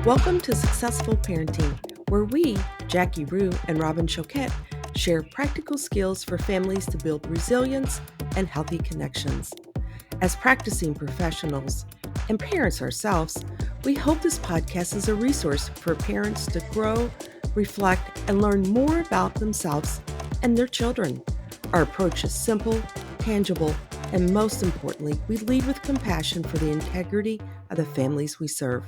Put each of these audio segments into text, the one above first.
Welcome to Successful Parenting, where we, Jackie Rue and Robin Choquette, share practical skills for families to build resilience and healthy connections. As practicing professionals and parents ourselves, we hope this podcast is a resource for parents to grow, reflect, and learn more about themselves and their children. Our approach is simple, tangible, and most importantly, we lead with compassion for the integrity of the families we serve.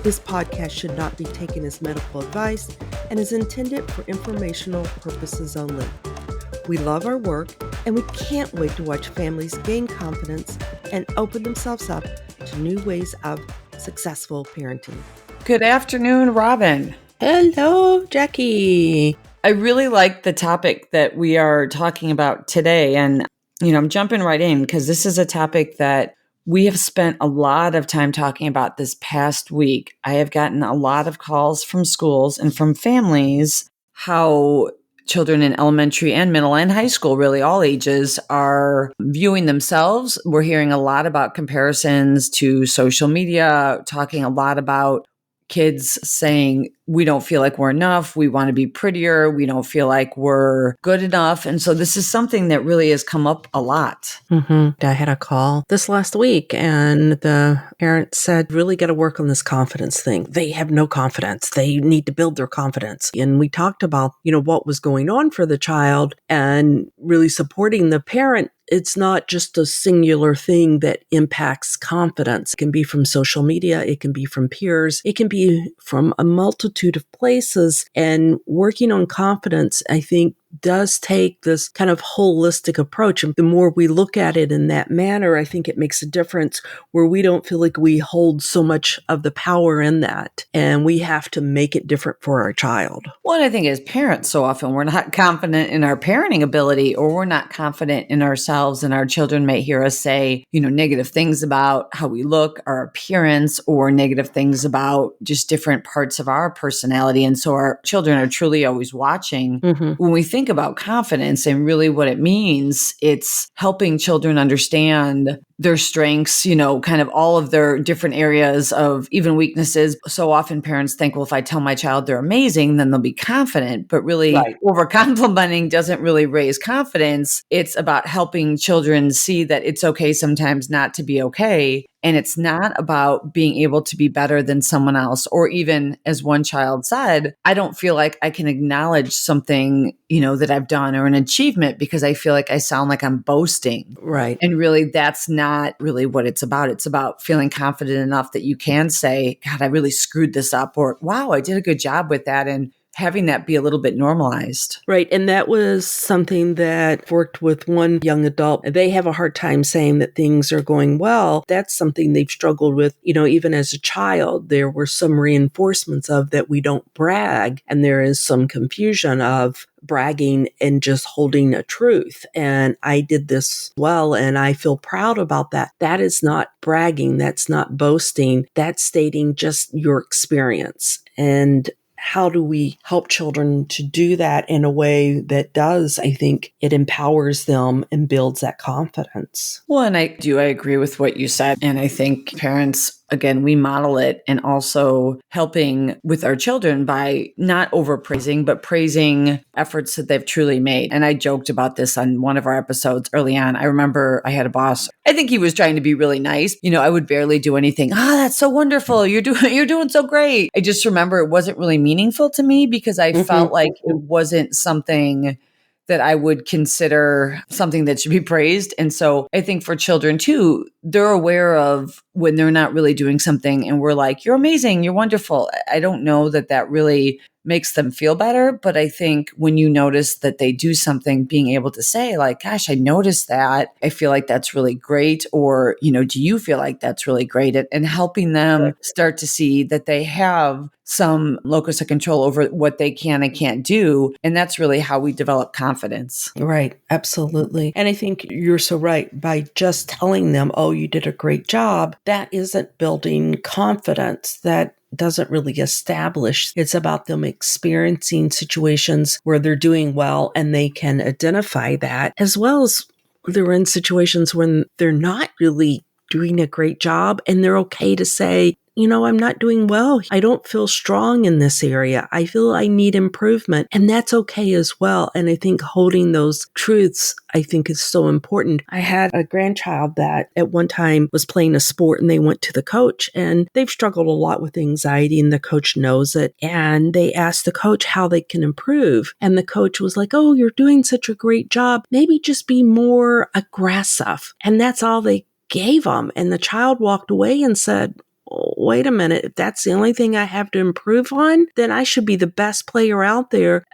This podcast should not be taken as medical advice and is intended for informational purposes only. We love our work, and we can't wait to watch families gain confidence and open themselves up to new ways of successful parenting. Good afternoon, Robin. Hello, Jackie. I really like the topic that we are talking about today. And, I'm jumping right in because this is a topic that we have spent a lot of time talking about this past week. I have gotten a lot of calls from schools and from families how children in elementary and middle and high school, really all ages, are viewing themselves. We're hearing a lot about comparisons to social media, talking a lot about kids saying, we don't feel like we're enough. We want to be prettier. We don't feel like we're good enough. And so this is something that really has come up a lot. I had a call this last week and the parent said, really got to work on this confidence thing. They have no confidence. They need to build their confidence. And we talked about, what was going on for the child and really supporting the parent. It's not just a singular thing that impacts confidence. It can be from social media. It can be from peers. It can be from a multitude of places. And working on confidence, I think, does take this kind of holistic approach. And the more we look at it in that manner, I think it makes a difference where we don't feel like we hold so much of the power in that. And we have to make it different for our child. Well, and I think as parents, so often we're not confident in our parenting ability, or we're not confident in ourselves, and our children may hear us say, negative things about how we look, our appearance, or negative things about just different parts of our personality. And so our children are truly always watching. When we think about confidence and really what it means, it's helping children understand their strengths, kind of all of their different areas of even weaknesses. So often parents think, well, if I tell my child they're amazing, then they'll be confident. But really, over complimenting doesn't really raise confidence. It's about helping children see that it's okay sometimes not to be okay. And it's not about being able to be better than someone else. Or even, as one child said, I don't feel like I can acknowledge something, that I've done or an achievement because I feel like I sound like I'm boasting. Right. And really, that's not really what it's about. It's about feeling confident enough that you can say, God, I really screwed this up, or wow, I did a good job with that. And having that be a little bit normalized. Right. And that was something that worked with one young adult. They have a hard time saying that things are going well. That's something they've struggled with, even as a child. There were some reinforcements of that we don't brag. And there is some confusion of bragging and just holding a truth. And I did this well, and I feel proud about that. That is not bragging. That's not boasting. That's stating just your experience. And how do we help children to do that in a way that does, I think, it empowers them and builds that confidence? Well, and I agree with what you said. And I think parents, again, we model it, and also helping with our children by not overpraising, but praising efforts that they've truly made. And I joked about this on one of our episodes early on. I remember I had a boss. I think he was trying to be really nice. I would barely do anything. That's so wonderful. You're doing so great. I just remember it wasn't really meaningful to me because I felt like it wasn't something that I would consider something that should be praised. And so I think for children too, they're aware of when they're not really doing something and we're like, you're amazing, you're wonderful. I don't know that really makes them feel better. But I think when you notice that they do something, being able to say like, gosh, I noticed that. I feel like that's really great. Or, do you feel like that's really great? And helping them start to see that they have some locus of control over what they can and can't do. And that's really how we develop confidence. Right. Absolutely. And I think you're so right. By just telling them, oh, you did a great job, that isn't building confidence. That doesn't really establish. It's about them experiencing situations where they're doing well and they can identify that, as well as they're in situations when they're not really doing a great job and they're okay to say, I'm not doing well. I don't feel strong in this area. I feel I need improvement. And that's okay as well. And I think holding those truths, I think, is so important. I had a grandchild that at one time was playing a sport, and they went to the coach, and they've struggled a lot with anxiety, and the coach knows it. And they asked the coach how they can improve. And the coach was like, "Oh, you're doing such a great job. Maybe just be more aggressive." And that's all they gave them. And the child walked away and said, "Oh, wait a minute, if that's the only thing I have to improve on, then I should be the best player out there."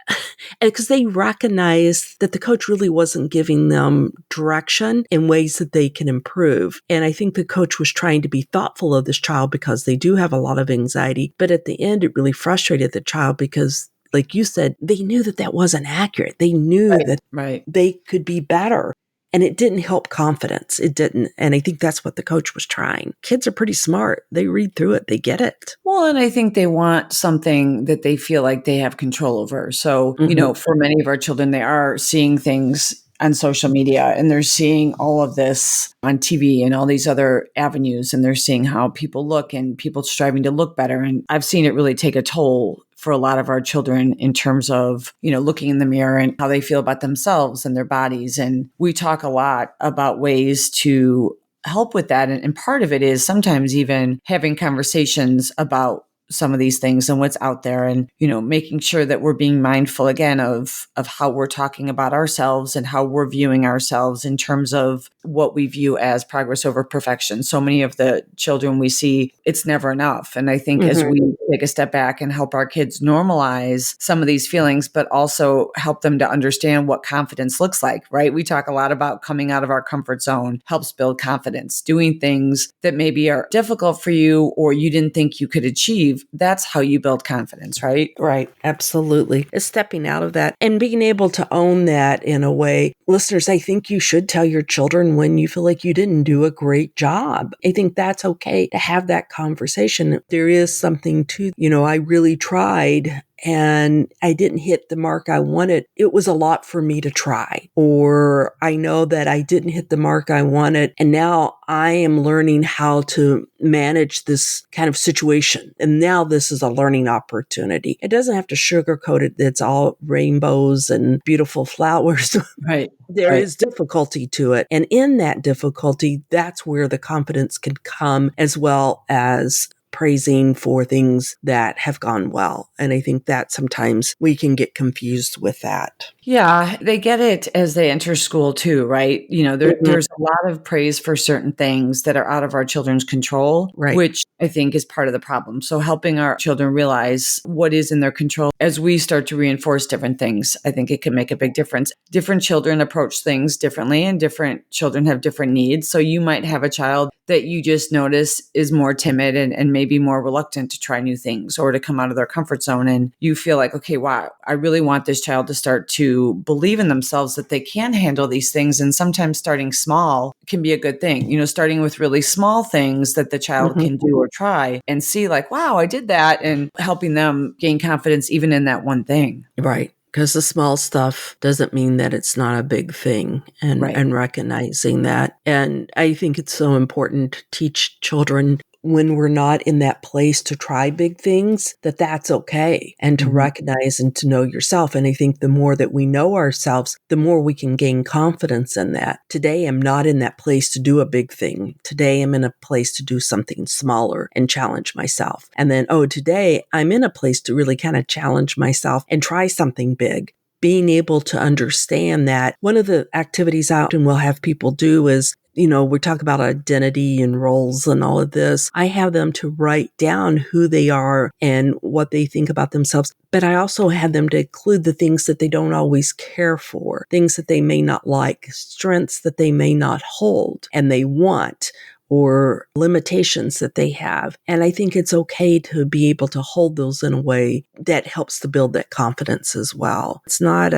Because they recognized that the coach really wasn't giving them direction in ways that they can improve. And I think the coach was trying to be thoughtful of this child because they do have a lot of anxiety. But at the end, it really frustrated the child because, like you said, they knew that that wasn't accurate. They knew that they could be better. And it didn't help confidence. It didn't. And I think that's what the coach was trying. Kids are pretty smart. They read through it. They get it. Well, and I think they want something that they feel like they have control over. So, for many of our children, they are seeing things on social media, and they're seeing all of this on TV and all these other avenues, and they're seeing how people look and people striving to look better. And I've seen it really take a toll for a lot of our children in terms of, looking in the mirror and how they feel about themselves and their bodies. And we talk a lot about ways to help with that. And part of it is sometimes even having conversations about some of these things and what's out there, and, making sure that we're being mindful again of how we're talking about ourselves and how we're viewing ourselves in terms of what we view as progress over perfection. So many of the children we see, it's never enough. And I think as we take a step back and help our kids normalize some of these feelings, but also help them to understand what confidence looks like, right? We talk a lot about coming out of our comfort zone helps build confidence, doing things that maybe are difficult for you or you didn't think you could achieve. That's how you build confidence, right? Right. Absolutely. It's stepping out of that and being able to own that in a way. Listeners, I think you should tell your children when you feel like you didn't do a great job. I think that's okay to have that conversation. There is something to, I really tried and I didn't hit the mark I wanted. It was a lot for me to try. Or I know that I didn't hit the mark I wanted, and now I am learning how to manage this kind of situation. And now this is a learning opportunity. It doesn't have to sugarcoat it. It's all rainbows and beautiful flowers. Right. There is difficulty to it. And in that difficulty, that's where the confidence can come, as well as praising for things that have gone well. And I think that sometimes we can get confused with that. Yeah, they get it as they enter school too, right? There's a lot of praise for certain things that are out of our children's control, which I think is part of the problem. So helping our children realize what is in their control as we start to reinforce different things, I think it can make a big difference. Different children approach things differently, and different children have different needs. So you might have a child that you just notice is more timid and maybe more reluctant to try new things or to come out of their comfort zone. And you feel like, okay, wow, I really want this child to start to believe in themselves that they can handle these things. And sometimes starting small can be a good thing, starting with really small things that the child can do or try and see like, wow, I did that, and helping them gain confidence even in that one thing. Right. Because the small stuff doesn't mean that it's not a big thing, and recognizing that. And I think it's so important to teach children when we're not in that place to try big things, that's okay, and to recognize and to know yourself. And I think the more that we know ourselves, the more we can gain confidence in that. Today, I'm not in that place to do a big thing. Today, I'm in a place to do something smaller and challenge myself. And then, today, I'm in a place to really kind of challenge myself and try something big. Being able to understand that. One of the activities out and we'll have people do is, we talk about identity and roles and all of this. I have them to write down who they are and what they think about themselves. But I also have them to include the things that they don't always care for, things that they may not like, strengths that they may not hold and they want, or limitations that they have. And I think it's okay to be able to hold those in a way that helps to build that confidence as well. It's not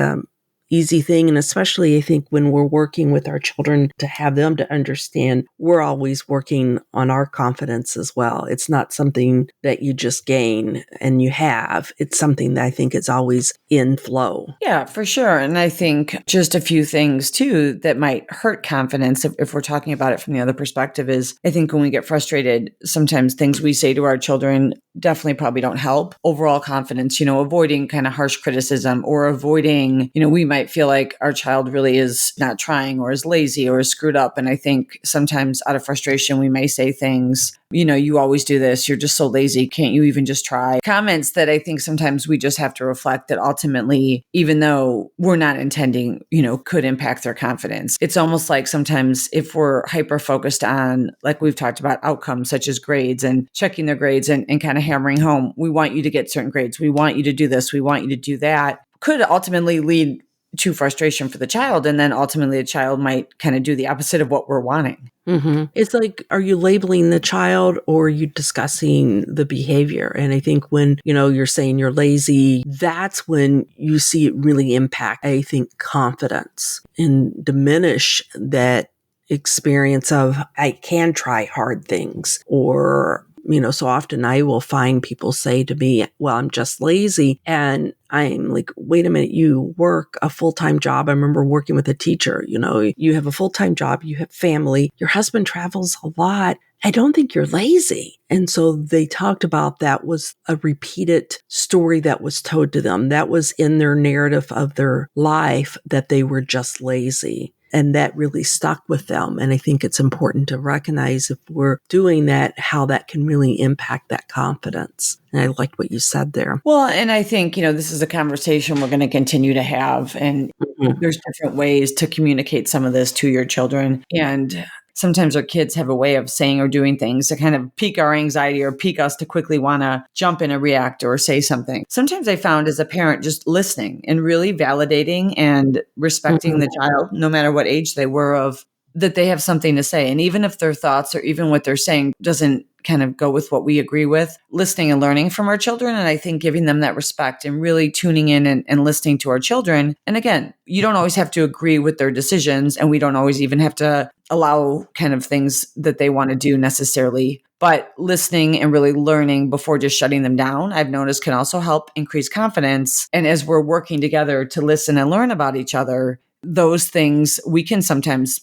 easy thing. And especially, I think, when we're working with our children, to have them to understand we're always working on our confidence as well. It's not something that you just gain and you have. It's something that I think is always in flow. Yeah, for sure. And I think just a few things too that might hurt confidence, if we're talking about it from the other perspective, is I think when we get frustrated, sometimes things we say to our children definitely probably don't help overall confidence, avoiding kind of harsh criticism, or avoiding, we might feel like our child really is not trying, or is lazy, or is screwed up. And I think sometimes out of frustration, we may say things, you always do this. You're just so lazy. Can't you even just try? Comments that I think sometimes we just have to reflect that ultimately, even though we're not intending, could impact their confidence. It's almost like sometimes if we're hyper focused on, like we've talked about, outcomes such as grades and checking their grades and kind of hammering home, we want you to get certain grades. We want you to do this. We want you to do that, could ultimately lead to frustration for the child. And then ultimately the child might kind of do the opposite of what we're wanting. Mm-hmm. It's like, are you labeling the child or are you discussing the behavior? And I think when, you're saying you're lazy, that's when you see it really impact, I think, confidence and diminish that experience of, I can try hard things, or so often I will find people say to me, well, I'm just lazy. And I'm like, wait a minute, you work a full-time job. I remember working with a teacher, you have a full-time job, you have family, your husband travels a lot. I don't think you're lazy. And so they talked about that was a repeated story that was told to them. That was in their narrative of their life, that they were just lazy. And that really stuck with them. And I think it's important to recognize, if we're doing that, how that can really impact that confidence. And I liked what you said there. Well, and I think, this is a conversation we're going to continue to have. And there's different ways to communicate some of this to your children. And sometimes our kids have a way of saying or doing things to kind of pique our anxiety or pique us to quickly want to jump in and react or say something. Sometimes I found as a parent just listening and really validating and respecting the child, no matter what age they were, of that they have something to say. And even if their thoughts or even what they're saying doesn't kind of go with what we agree with, listening and learning from our children. And I think giving them that respect and really tuning in and listening to our children. And again, you don't always have to agree with their decisions, and we don't always even have to allow kind of things that they want to do necessarily. But listening and really learning before just shutting them down, I've noticed, can also help increase confidence. And as we're working together to listen and learn about each other, those things, we can sometimes,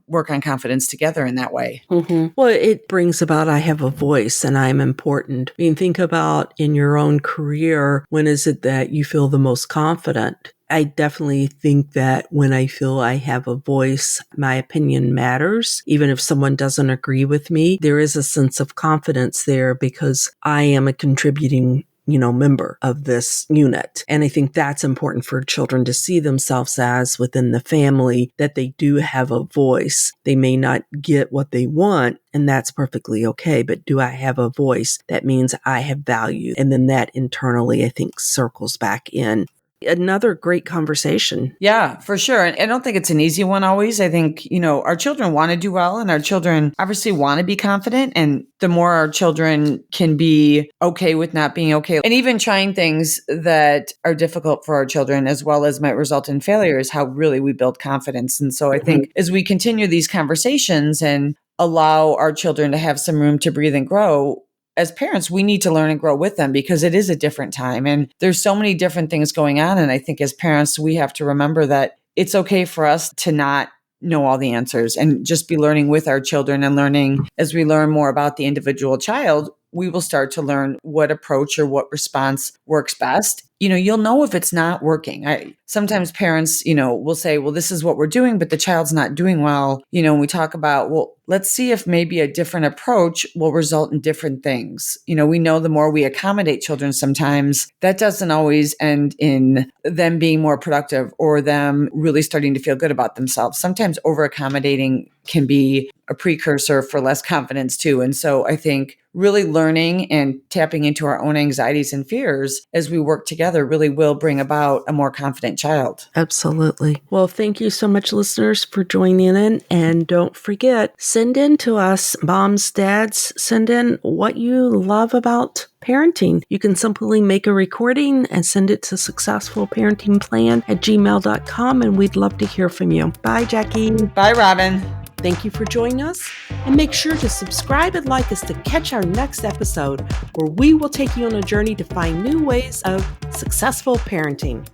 work on confidence together in that way. Mm-hmm. Well, it brings about, I have a voice and I'm important. I mean, think about in your own career, when is it that you feel the most confident? I definitely think that when I feel I have a voice, my opinion matters. Even if someone doesn't agree with me, there is a sense of confidence there because I am a contributing member of this unit. And I think that's important for children to see themselves as within the family, that they do have a voice. They may not get what they want, and that's perfectly okay. But do I have a voice? That means I have value. And then that internally, I think, circles back in. Another great conversation. Yeah, for sure. And I don't think it's an easy one always. I think, our children want to do well, and our children obviously want to be confident. And the more our children can be okay with not being okay, and even trying things that are difficult for our children, as well as might result in failure, is how really we build confidence. And so I think as we continue these conversations and allow our children to have some room to breathe and grow, as parents, we need to learn and grow with them, because it is a different time and there's so many different things going on. And I think as parents, we have to remember that it's okay for us to not know all the answers and just be learning with our children, and learning as we learn more about the individual child, we will start to learn what approach or what response works best. You'll know if it's not working. Sometimes parents, will say, well, this is what we're doing, but the child's not doing well. And we talk about, well, let's see if maybe a different approach will result in different things. We know the more we accommodate children, sometimes that doesn't always end in them being more productive or them really starting to feel good about themselves. Sometimes over accommodating can be a precursor for less confidence too. And so I think really learning and tapping into our own anxieties and fears as we work together really will bring about a more confident child. Absolutely. Well, thank you so much, listeners, for joining in. And don't forget, send in to us, moms, dads, send in what you love about parenting. You can simply make a recording and send it to successfulparentingplan@gmail.com, and we'd love to hear from you. Bye, Jackie. Bye, Robin. Thank you for joining us, and make sure to subscribe and like us to catch our next episode, where we will take you on a journey to find new ways of successful parenting.